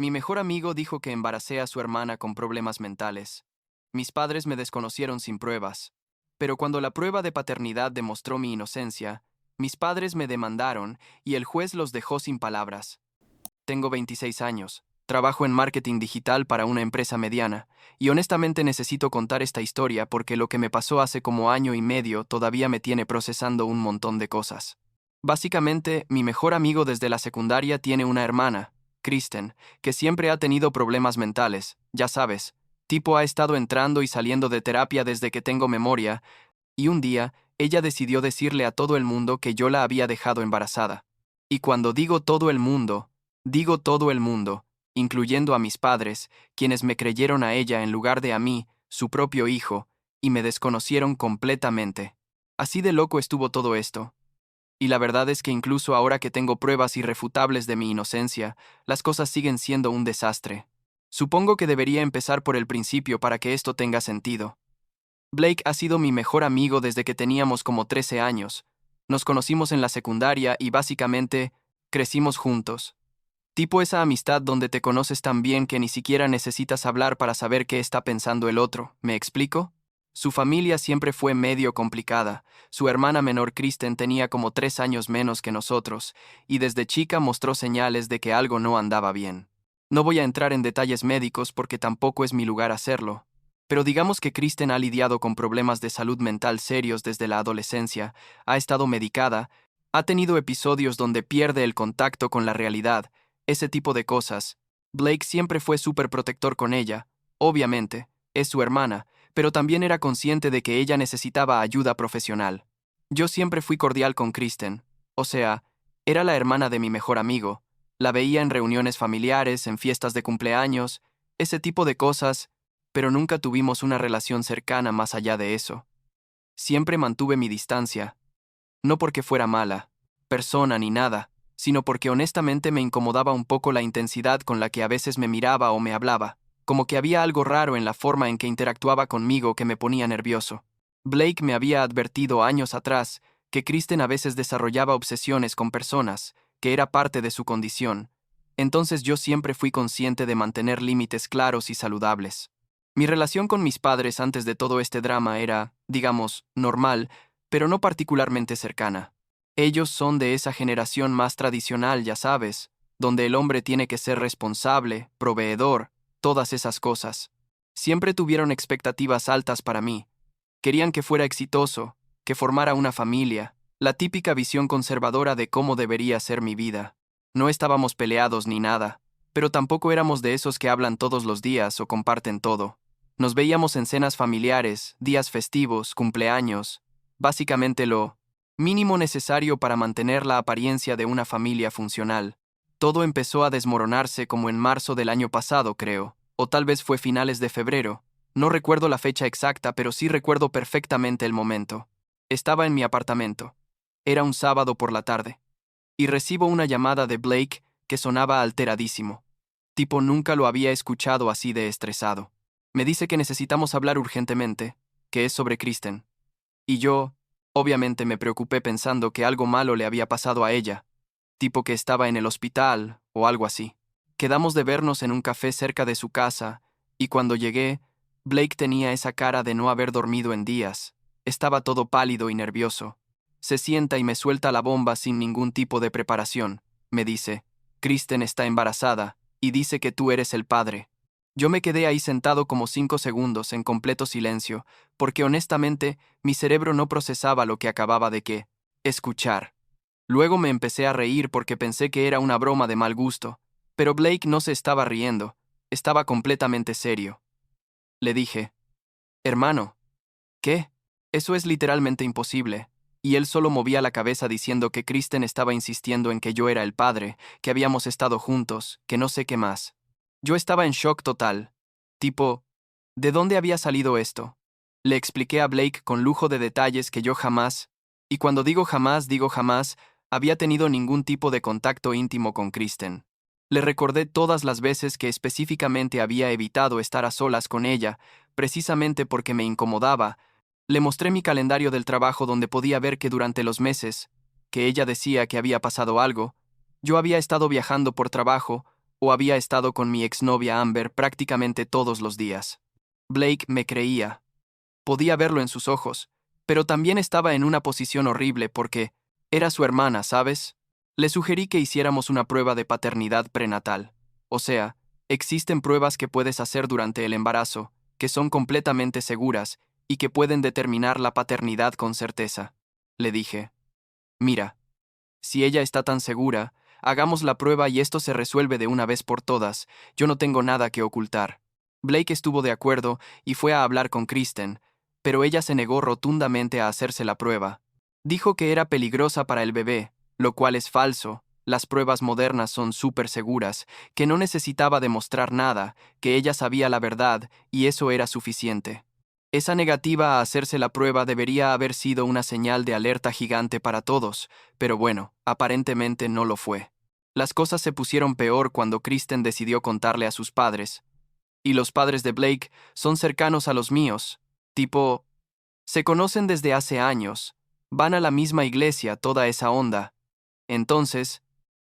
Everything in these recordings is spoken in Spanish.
Mi mejor amigo dijo que embaracé a su hermana con problemas mentales. Mis padres me desconocieron sin pruebas. Pero cuando la prueba de paternidad demostró mi inocencia, mis padres me demandaron y el juez los dejó sin palabras. Tengo 26 años, trabajo en marketing digital para una empresa mediana, y honestamente necesito contar esta historia porque lo que me pasó hace como año y medio todavía me tiene procesando un montón de cosas. Básicamente, mi mejor amigo desde la secundaria tiene una hermana, Kristen, que siempre ha tenido problemas mentales, ya sabes, tipo ha estado entrando y saliendo de terapia desde que tengo memoria, y un día, ella decidió decirle a todo el mundo que yo la había dejado embarazada. Y cuando digo todo el mundo, incluyendo a mis padres, quienes me creyeron a ella en lugar de a mí, su propio hijo, y me desconocieron completamente. Así de loco estuvo todo esto. Y la verdad es que incluso ahora que tengo pruebas irrefutables de mi inocencia, las cosas siguen siendo un desastre. Supongo que debería empezar por el principio para que esto tenga sentido. Blake ha sido mi mejor amigo desde que teníamos como 13 años. Nos conocimos en la secundaria y básicamente crecimos juntos. Tipo esa amistad donde te conoces tan bien que ni siquiera necesitas hablar para saber qué está pensando el otro, ¿me explico? Su familia siempre fue medio complicada. Su hermana menor Kristen tenía como 3 años menos que nosotros, y desde chica mostró señales de que algo no andaba bien. No voy a entrar en detalles médicos porque tampoco es mi lugar hacerlo, pero digamos que Kristen ha lidiado con problemas de salud mental serios desde la adolescencia, ha estado medicada, ha tenido episodios donde pierde el contacto con la realidad, ese tipo de cosas. Blake siempre fue súper protector con ella, obviamente, es su hermana, pero también era consciente de que ella necesitaba ayuda profesional. Yo siempre fui cordial con Kristen, o sea, era la hermana de mi mejor amigo, la veía en reuniones familiares, en fiestas de cumpleaños, ese tipo de cosas, pero nunca tuvimos una relación cercana más allá de eso. Siempre mantuve mi distancia, no porque fuera mala persona ni nada, sino porque honestamente me incomodaba un poco la intensidad con la que a veces me miraba o me hablaba, como que había algo raro en la forma en que interactuaba conmigo que me ponía nervioso. Blake me había advertido años atrás que Kristen a veces desarrollaba obsesiones con personas, que era parte de su condición. Entonces yo siempre fui consciente de mantener límites claros y saludables. Mi relación con mis padres antes de todo este drama era, digamos, normal, pero no particularmente cercana. Ellos son de esa generación más tradicional, ya sabes, donde el hombre tiene que ser responsable, proveedor, todas esas cosas. Siempre tuvieron expectativas altas para mí. Querían que fuera exitoso, que formara una familia, la típica visión conservadora de cómo debería ser mi vida. No estábamos peleados ni nada, pero tampoco éramos de esos que hablan todos los días o comparten todo. Nos veíamos en cenas familiares, días festivos, cumpleaños, básicamente lo mínimo necesario para mantener la apariencia de una familia funcional. Todo empezó a desmoronarse como en marzo del año pasado, creo, o tal vez fue finales de febrero. No recuerdo la fecha exacta, pero sí recuerdo perfectamente el momento. Estaba en mi apartamento. Era un sábado por la tarde. Y recibo una llamada de Blake que sonaba alteradísimo. Tipo nunca lo había escuchado así de estresado. Me dice que necesitamos hablar urgentemente, que es sobre Kristen. Y yo, obviamente me preocupé pensando que algo malo le había pasado a ella, tipo que estaba en el hospital o algo así. Quedamos de vernos en un café cerca de su casa, y cuando llegué, Blake tenía esa cara de no haber dormido en días. Estaba todo pálido y nervioso. Se sienta y me suelta la bomba sin ningún tipo de preparación. Me dice, Kristen está embarazada, y dice que tú eres el padre. Yo me quedé ahí sentado como 5 segundos en completo silencio, porque honestamente mi cerebro no procesaba lo que acababa de escuchar. Luego me empecé a reír porque pensé que era una broma de mal gusto, pero Blake no se estaba riendo, estaba completamente serio. Le dije, hermano, ¿qué? Eso es literalmente imposible. Y él solo movía la cabeza diciendo que Kristen estaba insistiendo en que yo era el padre, que habíamos estado juntos, que no sé qué más. Yo estaba en shock total. Tipo, ¿de dónde había salido esto? Le expliqué a Blake con lujo de detalles que yo jamás, y cuando digo jamás, había tenido ningún tipo de contacto íntimo con Kristen. Le recordé todas las veces que específicamente había evitado estar a solas con ella, precisamente porque me incomodaba. Le mostré mi calendario del trabajo donde podía ver que durante los meses, que ella decía que había pasado algo, yo había estado viajando por trabajo, o había estado con mi exnovia Amber prácticamente todos los días. Blake me creía. Podía verlo en sus ojos, pero también estaba en una posición horrible porque era su hermana, ¿sabes? Le sugerí que hiciéramos una prueba de paternidad prenatal. O sea, existen pruebas que puedes hacer durante el embarazo, que son completamente seguras y que pueden determinar la paternidad con certeza. Le dije, mira, si ella está tan segura, hagamos la prueba y esto se resuelve de una vez por todas, yo no tengo nada que ocultar. Blake estuvo de acuerdo y fue a hablar con Kristen, pero ella se negó rotundamente a hacerse la prueba. Dijo que era peligrosa para el bebé, lo cual es falso. Las pruebas modernas son súper seguras, que no necesitaba demostrar nada, que ella sabía la verdad y eso era suficiente. Esa negativa a hacerse la prueba debería haber sido una señal de alerta gigante para todos, pero bueno, aparentemente no lo fue. Las cosas se pusieron peor cuando Kristen decidió contarle a sus padres. Y los padres de Blake son cercanos a los míos. Tipo, se conocen desde hace años, van a la misma iglesia, toda esa onda. Entonces,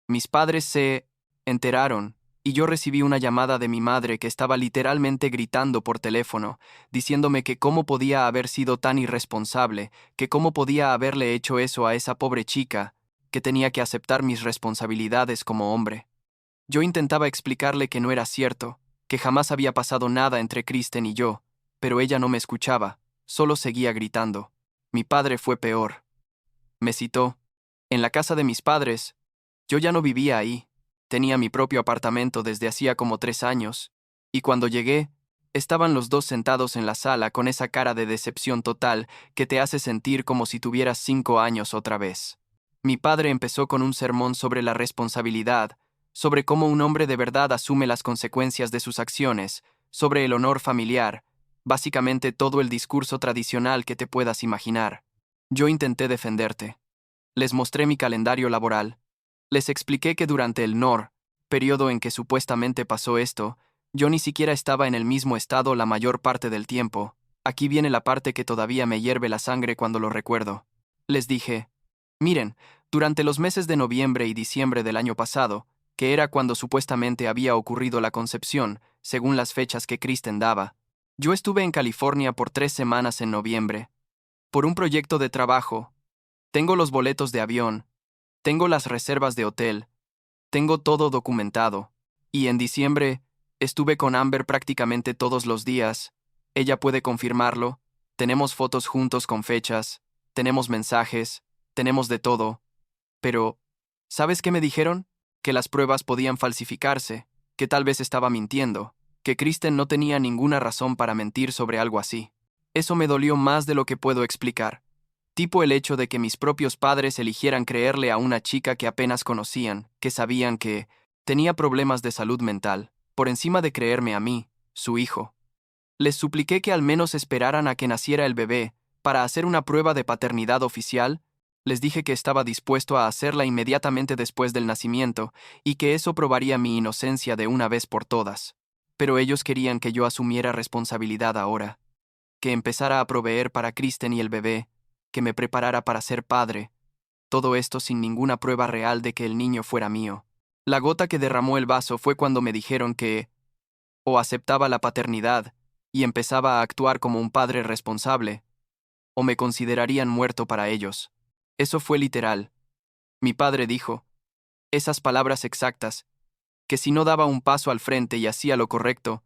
mis padres se enteraron y yo recibí una llamada de mi madre que estaba literalmente gritando por teléfono, diciéndome que cómo podía haber sido tan irresponsable, que cómo podía haberle hecho eso a esa pobre chica, que tenía que aceptar mis responsabilidades como hombre. Yo intentaba explicarle que no era cierto, que jamás había pasado nada entre Kristen y yo, pero ella no me escuchaba, solo seguía gritando. Mi padre fue peor. Me citó. En la casa de mis padres. Yo ya no vivía ahí. Tenía mi propio apartamento desde hacía como 3 años. Y cuando llegué, estaban los dos sentados en la sala con esa cara de decepción total que te hace sentir como si tuvieras 5 años otra vez. Mi padre empezó con un sermón sobre la responsabilidad, sobre cómo un hombre de verdad asume las consecuencias de sus acciones, sobre el honor familiar, básicamente todo el discurso tradicional que te puedas imaginar. Yo intenté defenderte. Les mostré mi calendario laboral. Les expliqué que durante el NOR, periodo en que supuestamente pasó esto, yo ni siquiera estaba en el mismo estado la mayor parte del tiempo. Aquí viene la parte que todavía me hierve la sangre cuando lo recuerdo. Les dije, miren, durante los meses de noviembre y diciembre del año pasado, que era cuando supuestamente había ocurrido la concepción, según las fechas que Kristen daba, yo estuve en California por 3 semanas en noviembre, por un proyecto de trabajo. Tengo los boletos de avión, tengo las reservas de hotel, tengo todo documentado. Y en diciembre, estuve con Amber prácticamente todos los días. Ella puede confirmarlo. Tenemos fotos juntos con fechas, tenemos mensajes, tenemos de todo. Pero, ¿sabes qué me dijeron? Que las pruebas podían falsificarse, que tal vez estaba mintiendo, que Kristen no tenía ninguna razón para mentir sobre algo así. Eso me dolió más de lo que puedo explicar. Tipo el hecho de que mis propios padres eligieran creerle a una chica que apenas conocían, que sabían que tenía problemas de salud mental, por encima de creerme a mí, su hijo. Les supliqué que al menos esperaran a que naciera el bebé, para hacer una prueba de paternidad oficial. Les dije que estaba dispuesto a hacerla inmediatamente después del nacimiento, y que eso probaría mi inocencia de una vez por todas. Pero ellos querían que yo asumiera responsabilidad ahora, que empezara a proveer para Kristen y el bebé, que me preparara para ser padre, todo esto sin ninguna prueba real de que el niño fuera mío. La gota que derramó el vaso fue cuando me dijeron que o aceptaba la paternidad y empezaba a actuar como un padre responsable, o me considerarían muerto para ellos. Eso fue literal. Mi padre dijo, esas palabras exactas, que si no daba un paso al frente y hacía lo correcto,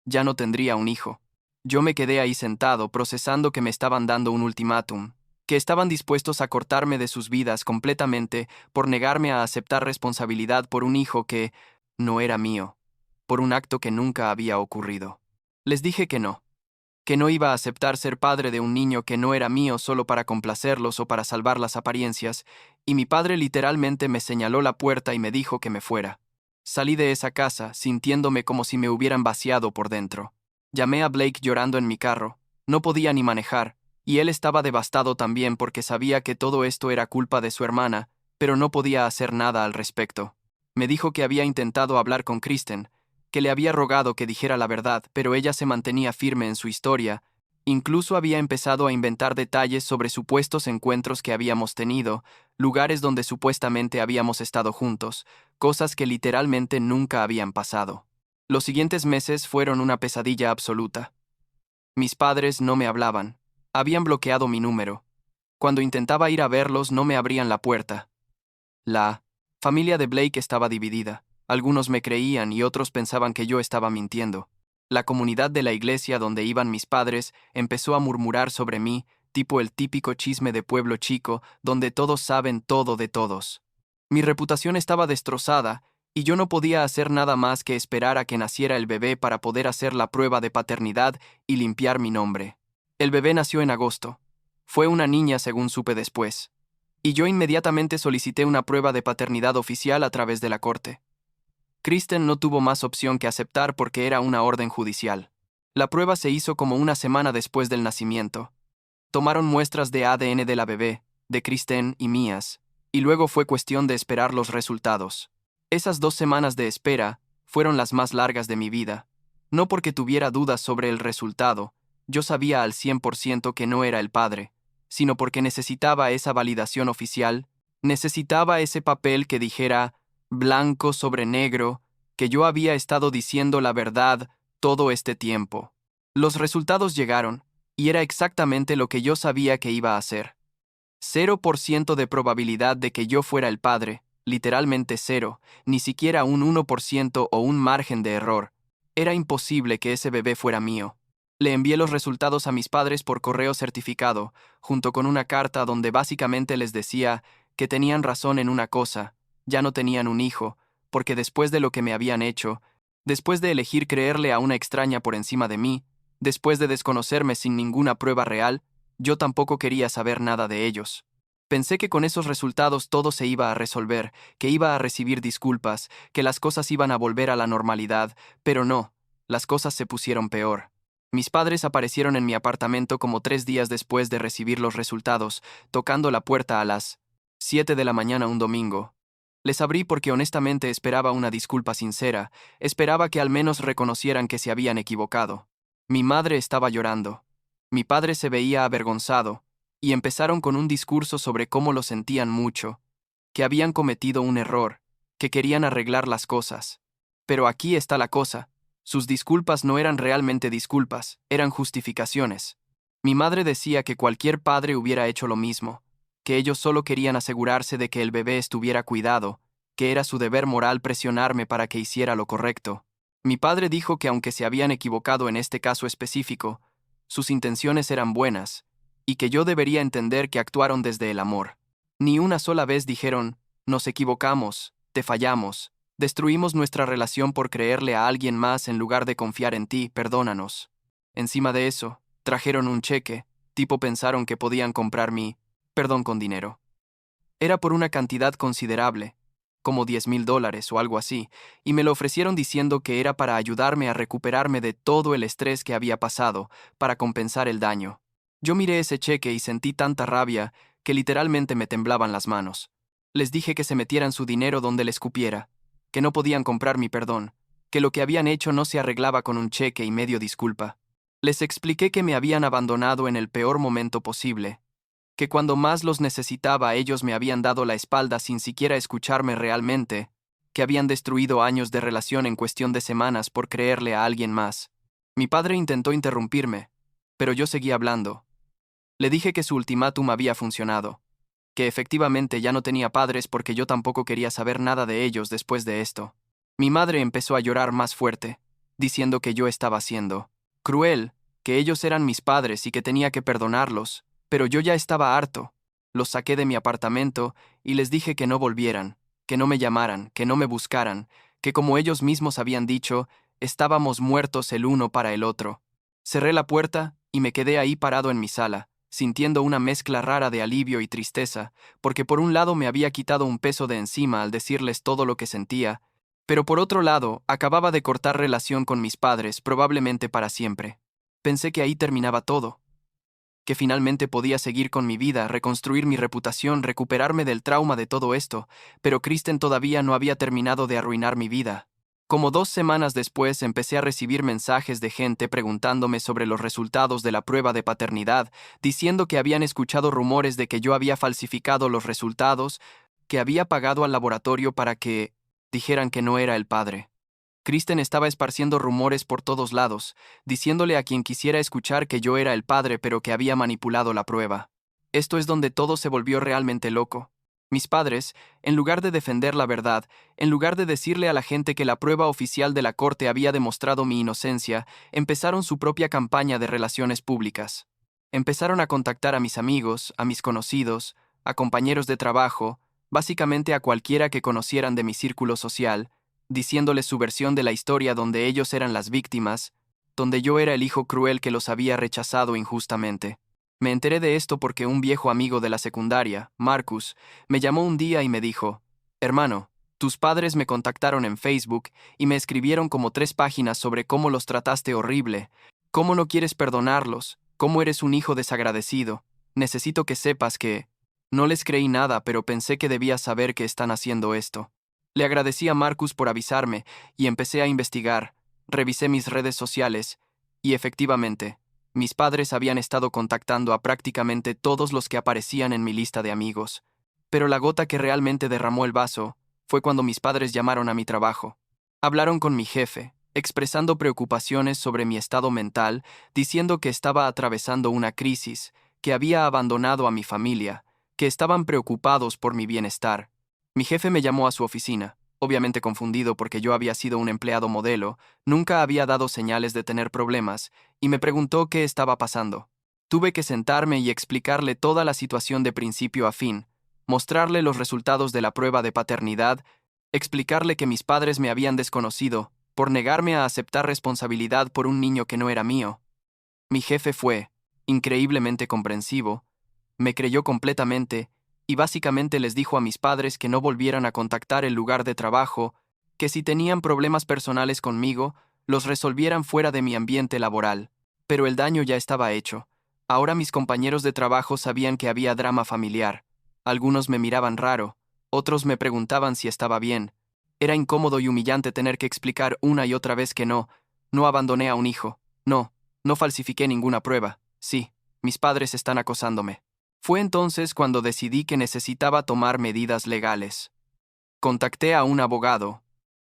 ya no tendría un hijo. Yo me quedé ahí sentado procesando que me estaban dando un ultimátum, que estaban dispuestos a cortarme de sus vidas completamente por negarme a aceptar responsabilidad por un hijo que no era mío, por un acto que nunca había ocurrido. Les dije que no iba a aceptar ser padre de un niño que no era mío solo para complacerlos o para salvar las apariencias, y mi padre literalmente me señaló la puerta y me dijo que me fuera. Salí de esa casa sintiéndome como si me hubieran vaciado por dentro. Llamé a Blake llorando en mi carro, no podía ni manejar, y él estaba devastado también porque sabía que todo esto era culpa de su hermana, pero no podía hacer nada al respecto. Me dijo que había intentado hablar con Kristen, que le había rogado que dijera la verdad, pero ella se mantenía firme en su historia, Incluso había empezado a inventar detalles sobre supuestos encuentros que habíamos tenido, lugares donde supuestamente habíamos estado juntos, cosas que literalmente nunca habían pasado. Los siguientes meses fueron una pesadilla absoluta. Mis padres no me hablaban. Habían bloqueado mi número. Cuando intentaba ir a verlos no me abrían la puerta. La familia de Blake estaba dividida. Algunos me creían y otros pensaban que yo estaba mintiendo. La comunidad de la iglesia donde iban mis padres empezó a murmurar sobre mí, tipo el típico chisme de pueblo chico, donde todos saben todo de todos. Mi reputación estaba destrozada, y yo no podía hacer nada más que esperar a que naciera el bebé para poder hacer la prueba de paternidad y limpiar mi nombre. El bebé nació en agosto. Fue una niña según supe después. Y yo inmediatamente solicité una prueba de paternidad oficial a través de la corte. Kristen no tuvo más opción que aceptar porque era una orden judicial. La prueba se hizo como una semana después del nacimiento. Tomaron muestras de ADN de la bebé, de Kristen y mías, y luego fue cuestión de esperar los resultados. Esas 2 semanas de espera fueron las más largas de mi vida. No porque tuviera dudas sobre el resultado, yo sabía al 100% que no era el padre, sino porque necesitaba esa validación oficial, necesitaba ese papel que dijera, blanco sobre negro, que yo había estado diciendo la verdad todo este tiempo. Los resultados llegaron, y era exactamente lo que yo sabía que iba a hacer. 0% de probabilidad de que yo fuera el padre, literalmente 0, ni siquiera un 1% o un margen de error. Era imposible que ese bebé fuera mío. Le envié los resultados a mis padres por correo certificado, junto con una carta donde básicamente les decía que tenían razón en una cosa, ya no tenían un hijo, porque después de lo que me habían hecho, después de elegir creerle a una extraña por encima de mí, después de desconocerme sin ninguna prueba real, yo tampoco quería saber nada de ellos. Pensé que con esos resultados todo se iba a resolver, que iba a recibir disculpas, que las cosas iban a volver a la normalidad, pero no, las cosas se pusieron peor. Mis padres aparecieron en mi apartamento como 3 días después de recibir los resultados, tocando la puerta a las 7 de la mañana un domingo. Les abrí porque honestamente esperaba una disculpa sincera, esperaba que al menos reconocieran que se habían equivocado. Mi madre estaba llorando. Mi padre se veía avergonzado, y empezaron con un discurso sobre cómo lo sentían mucho, que habían cometido un error, que querían arreglar las cosas. Pero aquí está la cosa. Sus disculpas no eran realmente disculpas, eran justificaciones. Mi madre decía que cualquier padre hubiera hecho lo mismo, que ellos solo querían asegurarse de que el bebé estuviera cuidado, que era su deber moral presionarme para que hiciera lo correcto. Mi padre dijo que aunque se habían equivocado en este caso específico, sus intenciones eran buenas, y que yo debería entender que actuaron desde el amor. Ni una sola vez dijeron, nos equivocamos, te fallamos, destruimos nuestra relación por creerle a alguien más en lugar de confiar en ti, perdónanos. Encima de eso, trajeron un cheque, tipo pensaron que podían comprar mi perdón con dinero. Era por una cantidad considerable, como $10,000 o algo así, y me lo ofrecieron diciendo que era para ayudarme a recuperarme de todo el estrés que había pasado, para compensar el daño. Yo miré ese cheque y sentí tanta rabia que literalmente me temblaban las manos. Les dije que se metieran su dinero donde les cupiera, que no podían comprar mi perdón, que lo que habían hecho no se arreglaba con un cheque y medio disculpa. Les expliqué que me habían abandonado en el peor momento posible, que cuando más los necesitaba ellos me habían dado la espalda sin siquiera escucharme realmente, que habían destruido años de relación en cuestión de semanas por creerle a alguien más. Mi padre intentó interrumpirme, pero yo seguí hablando. Le dije que su ultimátum había funcionado, que efectivamente ya no tenía padres porque yo tampoco quería saber nada de ellos después de esto. Mi madre empezó a llorar más fuerte, diciendo que yo estaba siendo cruel, que ellos eran mis padres y que tenía que perdonarlos, pero yo ya estaba harto. Los saqué de mi apartamento y les dije que no volvieran, que no me llamaran, que no me buscaran, que como ellos mismos habían dicho, estábamos muertos el uno para el otro. Cerré la puerta y me quedé ahí parado en mi sala, sintiendo una mezcla rara de alivio y tristeza, porque por un lado me había quitado un peso de encima al decirles todo lo que sentía, pero por otro lado acababa de cortar relación con mis padres, probablemente para siempre. Pensé que ahí terminaba todo, que finalmente podía seguir con mi vida, reconstruir mi reputación, recuperarme del trauma de todo esto, pero Kristen todavía no había terminado de arruinar mi vida. Como 2 semanas después empecé a recibir mensajes de gente preguntándome sobre los resultados de la prueba de paternidad, diciendo que habían escuchado rumores de que yo había falsificado los resultados, que había pagado al laboratorio para que dijeran que no era el padre. Kristen estaba esparciendo rumores por todos lados, diciéndole a quien quisiera escuchar que yo era el padre pero que había manipulado la prueba. Esto es donde todo se volvió realmente loco. Mis padres, en lugar de defender la verdad, en lugar de decirle a la gente que la prueba oficial de la corte había demostrado mi inocencia, empezaron su propia campaña de relaciones públicas. Empezaron a contactar a mis amigos, a mis conocidos, a compañeros de trabajo, básicamente a cualquiera que conocieran de mi círculo social, diciéndoles su versión de la historia donde ellos eran las víctimas, donde yo era el hijo cruel que los había rechazado injustamente. Me enteré de esto porque un viejo amigo de la secundaria, Marcus, me llamó un día y me dijo: «Hermano, tus padres me contactaron en Facebook y me escribieron como 3 páginas sobre cómo los trataste horrible, cómo no quieres perdonarlos, cómo eres un hijo desagradecido. Necesito que sepas que...». No les creí nada, pero pensé que debías saber que están haciendo esto. Le agradecí a Marcus por avisarme y empecé a investigar. Revisé mis redes sociales y efectivamente, mis padres habían estado contactando a prácticamente todos los que aparecían en mi lista de amigos. Pero la gota que realmente derramó el vaso fue cuando mis padres llamaron a mi trabajo. Hablaron con mi jefe, expresando preocupaciones sobre mi estado mental, diciendo que estaba atravesando una crisis, que había abandonado a mi familia, que estaban preocupados por mi bienestar. Mi jefe me llamó a su oficina, obviamente confundido porque yo había sido un empleado modelo, nunca había dado señales de tener problemas, y me preguntó qué estaba pasando. Tuve que sentarme y explicarle toda la situación de principio a fin, mostrarle los resultados de la prueba de paternidad, explicarle que mis padres me habían desconocido por negarme a aceptar responsabilidad por un niño que no era mío. Mi jefe fue increíblemente comprensivo, me creyó completamente y básicamente les dijo a mis padres que no volvieran a contactar el lugar de trabajo, que si tenían problemas personales conmigo, los resolvieran fuera de mi ambiente laboral. Pero el daño ya estaba hecho. Ahora mis compañeros de trabajo sabían que había drama familiar. Algunos me miraban raro, otros me preguntaban si estaba bien. Era incómodo y humillante tener que explicar una y otra vez que no abandoné a un hijo, no falsifiqué ninguna prueba, sí, mis padres están acosándome. Fue entonces cuando decidí que necesitaba tomar medidas legales. Contacté a un abogado,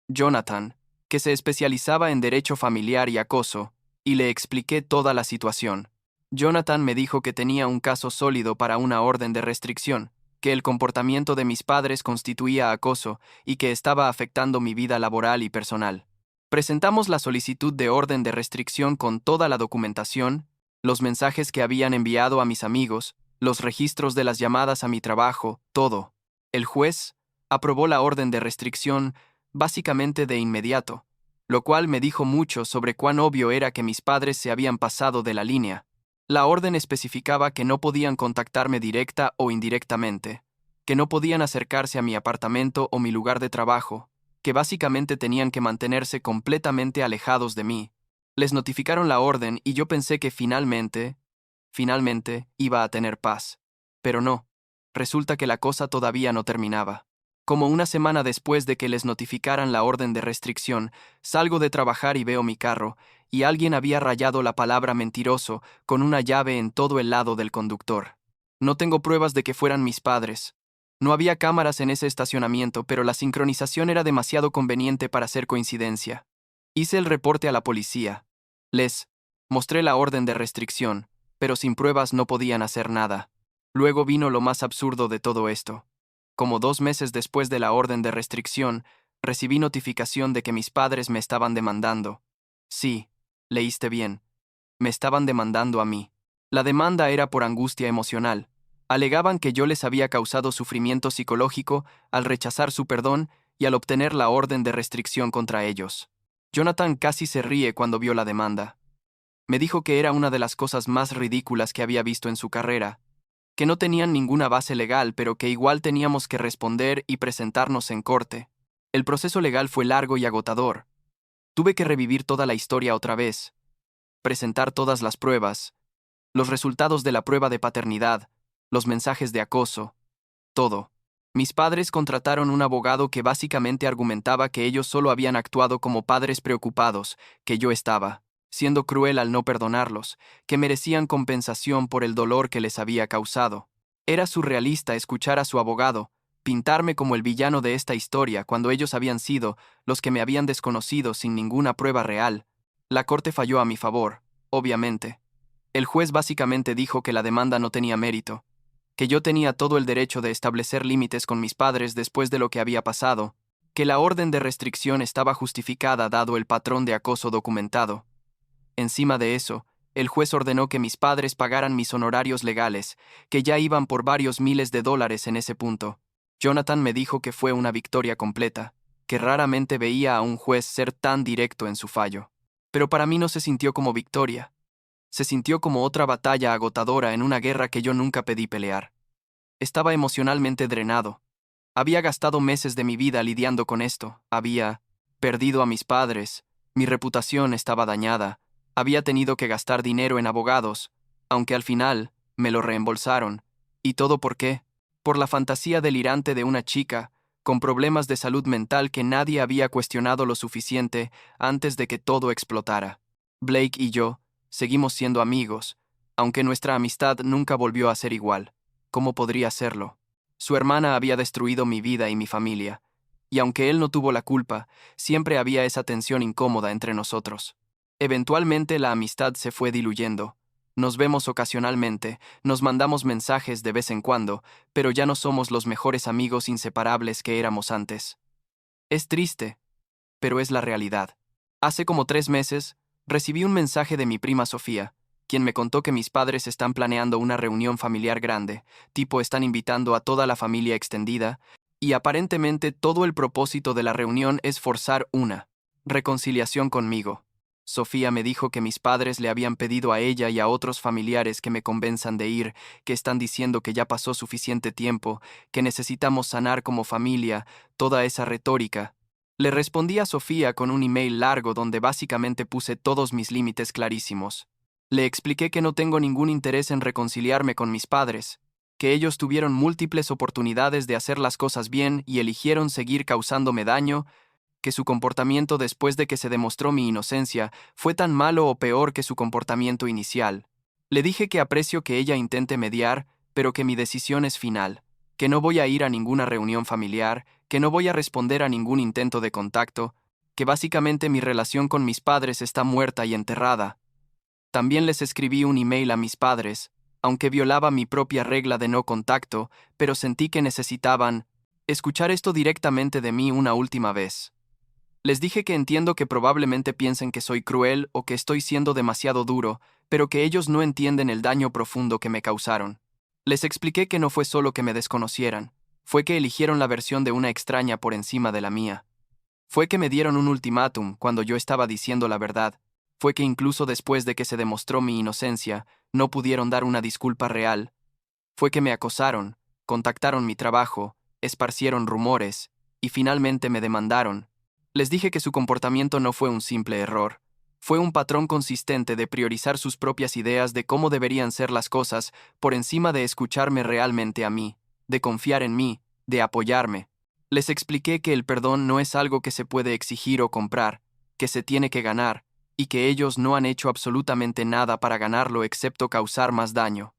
Jonathan, que se especializaba en derecho familiar y acoso, y le expliqué toda la situación. Jonathan me dijo que tenía un caso sólido para una orden de restricción, que el comportamiento de mis padres constituía acoso y que estaba afectando mi vida laboral y personal. Presentamos la solicitud de orden de restricción con toda la documentación, los mensajes que habían enviado a mis amigos, los registros de las llamadas a mi trabajo, todo. El juez aprobó la orden de restricción básicamente de inmediato, lo cual me dijo mucho sobre cuán obvio era que mis padres se habían pasado de la línea. La orden especificaba que no podían contactarme directa o indirectamente, que no podían acercarse a mi apartamento o mi lugar de trabajo, que básicamente tenían que mantenerse completamente alejados de mí. Les notificaron la orden y yo pensé que finalmente iba a tener paz. Pero no, resulta que la cosa todavía no terminaba. Como una semana después de que les notificaran la orden de restricción, salgo de trabajar y veo mi carro, y alguien había rayado la palabra mentiroso con una llave en todo el lado del conductor. No tengo pruebas de que fueran mis padres. No había cámaras en ese estacionamiento, pero la sincronización era demasiado conveniente para ser coincidencia. Hice el reporte a la policía. Les mostré la orden de restricción, pero sin pruebas no podían hacer nada. Luego vino lo más absurdo de todo esto. Como 2 meses después de la orden de restricción, recibí notificación de que mis padres me estaban demandando. Sí, leíste bien. Me estaban demandando a mí. La demanda era por angustia emocional. Alegaban que yo les había causado sufrimiento psicológico al rechazar su perdón y al obtener la orden de restricción contra ellos. Jonathan casi se ríe cuando vio la demanda. Me dijo que era una de las cosas más ridículas que había visto en su carrera, que no tenían ninguna base legal, pero que igual teníamos que responder y presentarnos en corte. El proceso legal fue largo y agotador. Tuve que revivir toda la historia otra vez, presentar todas las pruebas, los resultados de la prueba de paternidad, los mensajes de acoso, todo. Mis padres contrataron un abogado que básicamente argumentaba que ellos solo habían actuado como padres preocupados, que yo estaba siendo cruel al no perdonarlos, que merecían compensación por el dolor que les había causado. Era surrealista escuchar a su abogado pintarme como el villano de esta historia cuando ellos habían sido los que me habían desconocido sin ninguna prueba real. La corte falló a mi favor, obviamente. El juez básicamente dijo que la demanda no tenía mérito, que yo tenía todo el derecho de establecer límites con mis padres después de lo que había pasado, que la orden de restricción estaba justificada dado el patrón de acoso documentado. Encima de eso, el juez ordenó que mis padres pagaran mis honorarios legales, que ya iban por varios miles de dólares en ese punto. Jonathan me dijo que fue una victoria completa, que raramente veía a un juez ser tan directo en su fallo. Pero para mí no se sintió como victoria. Se sintió como otra batalla agotadora en una guerra que yo nunca pedí pelear. Estaba emocionalmente drenado. Había gastado meses de mi vida lidiando con esto. Había perdido a mis padres. Mi reputación estaba dañada. Había tenido que gastar dinero en abogados, aunque al final me lo reembolsaron. ¿Y todo por qué? Por la fantasía delirante de una chica con problemas de salud mental que nadie había cuestionado lo suficiente antes de que todo explotara. Blake y yo seguimos siendo amigos, aunque nuestra amistad nunca volvió a ser igual. ¿Cómo podría serlo? Su hermana había destruido mi vida y mi familia, y aunque él no tuvo la culpa, siempre había esa tensión incómoda entre nosotros. Eventualmente la amistad se fue diluyendo. Nos vemos ocasionalmente, nos mandamos mensajes de vez en cuando, pero ya no somos los mejores amigos inseparables que éramos antes. Es triste, pero es la realidad. Hace como 3 meses, recibí un mensaje de mi prima Sofía, quien me contó que mis padres están planeando una reunión familiar grande, tipo están invitando a toda la familia extendida, y aparentemente todo el propósito de la reunión es forzar una reconciliación conmigo. Sofía me dijo que mis padres le habían pedido a ella y a otros familiares que me convenzan de ir, que están diciendo que ya pasó suficiente tiempo, que necesitamos sanar como familia, toda esa retórica. Le respondí a Sofía con un email largo donde básicamente puse todos mis límites clarísimos. Le expliqué que no tengo ningún interés en reconciliarme con mis padres, que ellos tuvieron múltiples oportunidades de hacer las cosas bien y eligieron seguir causándome daño, que su comportamiento después de que se demostró mi inocencia fue tan malo o peor que su comportamiento inicial. Le dije que aprecio que ella intente mediar, pero que mi decisión es final, que no voy a ir a ninguna reunión familiar, que no voy a responder a ningún intento de contacto, que básicamente mi relación con mis padres está muerta y enterrada. También les escribí un email a mis padres, aunque violaba mi propia regla de no contacto, pero sentí que necesitaban escuchar esto directamente de mí una última vez. Les dije que entiendo que probablemente piensen que soy cruel o que estoy siendo demasiado duro, pero que ellos no entienden el daño profundo que me causaron. Les expliqué que no fue solo que me desconocieran, fue que eligieron la versión de una extraña por encima de la mía. Fue que me dieron un ultimátum cuando yo estaba diciendo la verdad. Fue que incluso después de que se demostró mi inocencia, no pudieron dar una disculpa real. Fue que me acosaron, contactaron mi trabajo, esparcieron rumores, y finalmente me demandaron. Les dije que su comportamiento no fue un simple error. Fue un patrón consistente de priorizar sus propias ideas de cómo deberían ser las cosas por encima de escucharme realmente a mí, de confiar en mí, de apoyarme. Les expliqué que el perdón no es algo que se puede exigir o comprar, que se tiene que ganar, y que ellos no han hecho absolutamente nada para ganarlo excepto causar más daño.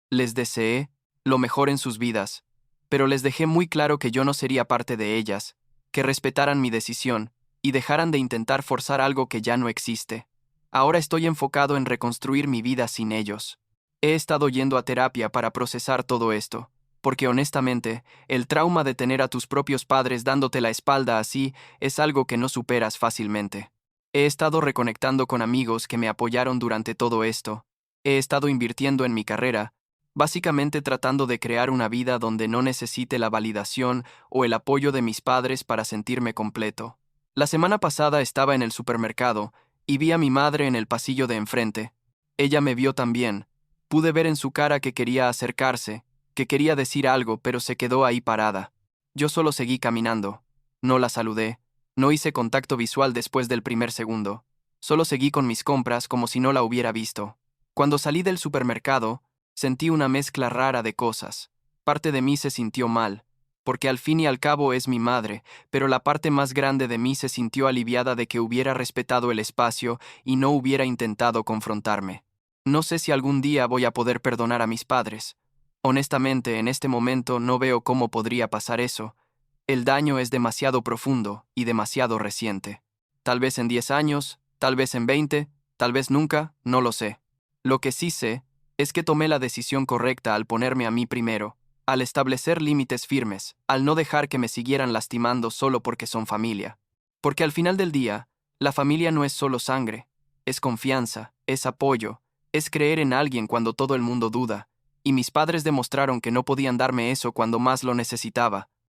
Les deseé lo mejor en sus vidas, pero les dejé muy claro que yo no sería parte de ellas, que respetaran mi decisión y dejaran de intentar forzar algo que ya no existe. Ahora estoy enfocado en reconstruir mi vida sin ellos. He estado yendo a terapia para procesar todo esto, porque honestamente, el trauma de tener a tus propios padres dándote la espalda así es algo que no superas fácilmente. He estado reconectando con amigos que me apoyaron durante todo esto. He estado invirtiendo en mi carrera, básicamente tratando de crear una vida donde no necesite la validación o el apoyo de mis padres para sentirme completo. La semana pasada estaba en el supermercado y vi a mi madre en el pasillo de enfrente. Ella me vio también. Pude ver en su cara que quería acercarse, que quería decir algo, pero se quedó ahí parada. Yo solo seguí caminando. No la saludé. No hice contacto visual después del primer segundo. Solo seguí con mis compras como si no la hubiera visto. Cuando salí del supermercado, sentí una mezcla rara de cosas. Parte de mí se sintió mal. porque al fin y al cabo es mi madre, pero la parte más grande de mí se sintió aliviada de que hubiera respetado el espacio y no hubiera intentado confrontarme. No sé si algún día voy a poder perdonar a mis padres. Honestamente, en este momento no veo cómo podría pasar eso. El daño es demasiado profundo y demasiado reciente. Tal vez en 10 años, tal vez en 20, tal vez nunca, no lo sé. Lo que sí sé es que tomé la decisión correcta al ponerme a mí primero, al establecer límites firmes, al no dejar que me siguieran lastimando solo porque son familia. Porque al final del día, la familia no es solo sangre, es confianza, es apoyo, es creer en alguien cuando todo el mundo duda, y mis padres demostraron que no podían darme eso cuando más lo necesitaba.